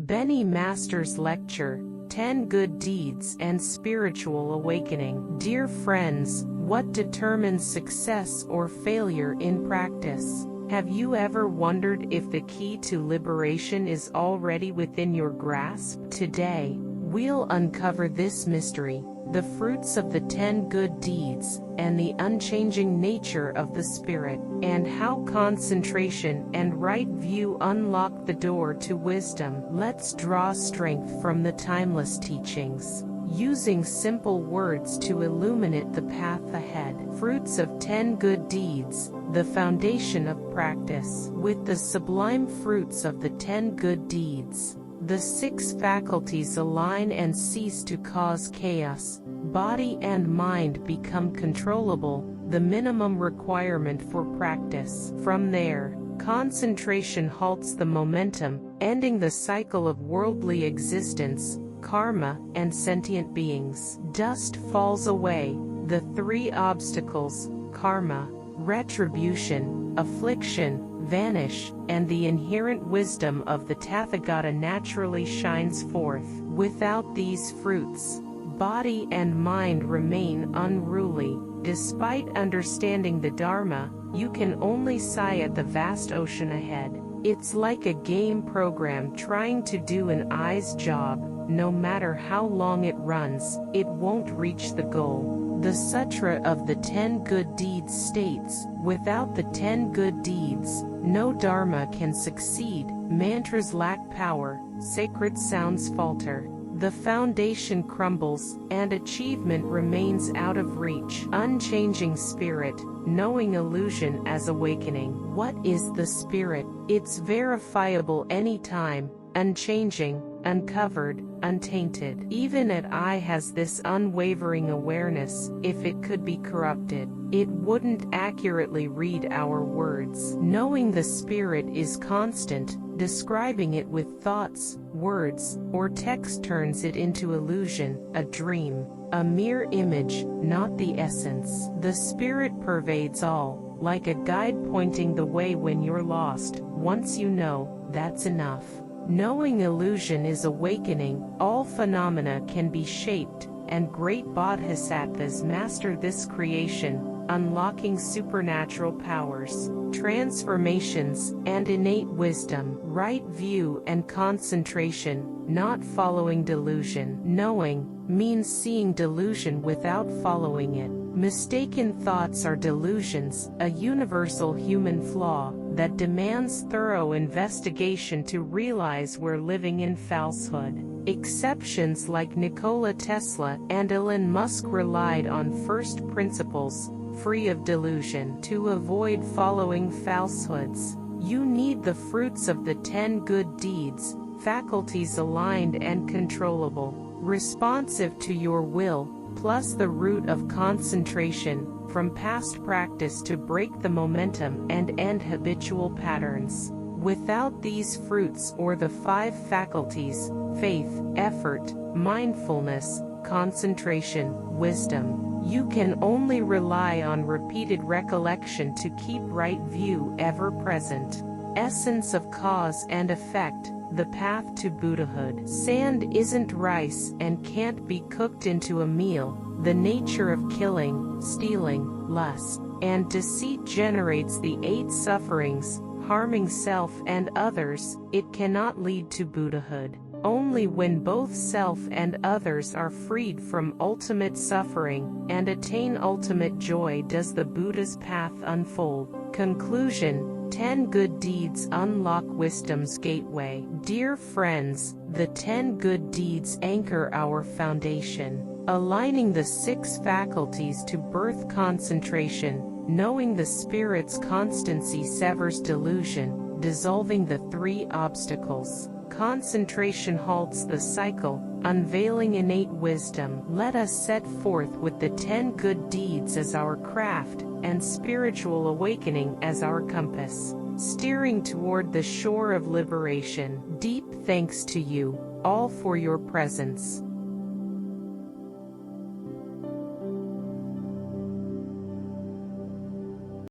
Bennie Master's Lecture, 10 Good Deeds and Spiritual Awakening. Dear friends, what determines success or failure in practice? Have you ever wondered if the key to liberation is already within your grasp? Today, we'll uncover this mystery, the fruits of the 10 good deeds, and the unchanging nature of the Spirit, and how concentration and right view unlock the door to wisdom. Let's draw strength from the timeless teachings, using simple words to illuminate the path ahead. Fruits of 10 good deeds, the foundation of practice. With the sublime fruits of the 10 good deeds, the 6 faculties align and cease to cause chaos. Body and mind become controllable, the minimum requirement for practice. From there, concentration halts the momentum, ending the cycle of worldly existence, karma, and sentient beings. Dust falls away, the 3 obstacles, karma, retribution, affliction, vanish, and the inherent wisdom of the Tathagata naturally shines forth. Without these fruits, body and mind remain unruly. Despite understanding the Dharma, you can only sigh at the vast ocean ahead. It's like a game program trying to do an eye's job. No matter how long it runs, it won't reach the goal. The Sutra of the 10 Good Deeds states, without the 10 good deeds, no Dharma can succeed, mantras lack power, sacred sounds falter, the foundation crumbles, and achievement remains out of reach. Unchanging spirit, knowing illusion as awakening. What is the spirit? It's verifiable anytime, unchanging, uncovered, untainted. Even an eye has this unwavering awareness. If it could be corrupted, it wouldn't accurately read our words. Knowing the spirit is constant. Describing it with thoughts, words, or text turns it into illusion, a dream, a mere image, not the essence. The spirit pervades all, like a guide pointing the way when you're lost. Once you know, that's enough. Knowing illusion is awakening. All phenomena can be shaped, and great bodhisattvas master this creation, unlocking supernatural powers, transformations, and innate wisdom. Right view and concentration, not following delusion. Knowing means seeing delusion without following it. Mistaken thoughts are delusions, a universal human flaw that demands thorough investigation to realize we're living in falsehood. Exceptions like Nikola Tesla and Elon Musk relied on first principles, free of delusion. To avoid following falsehoods, you need the fruits of the 10 good deeds, faculties aligned and controllable, responsive to your will, plus the root of concentration, from past practice to break the momentum and end habitual patterns. Without these fruits or the 5 faculties, faith, effort, mindfulness, concentration, wisdom, you can only rely on repeated recollection to keep right view ever present. Essence of cause and effect, the path to Buddhahood. Sand isn't rice and can't be cooked into a meal. The nature of killing, stealing, lust, and deceit generates the 8 sufferings, harming self and others. It cannot lead to Buddhahood. Only when both self and others are freed from ultimate suffering and attain ultimate joy does the Buddha's path unfold. Conclusion: 10 good deeds unlock wisdom's gateway. Dear friends, the 10 good deeds anchor our foundation, aligning the 6 faculties to birth concentration. Knowing the spirit's constancy severs delusion, dissolving the 3 obstacles. Concentration halts the cycle, unveiling innate wisdom. Let us set forth with the 10 good deeds as our craft, and spiritual awakening as our compass, steering toward the shore of liberation. Deep thanks to you all for your presence.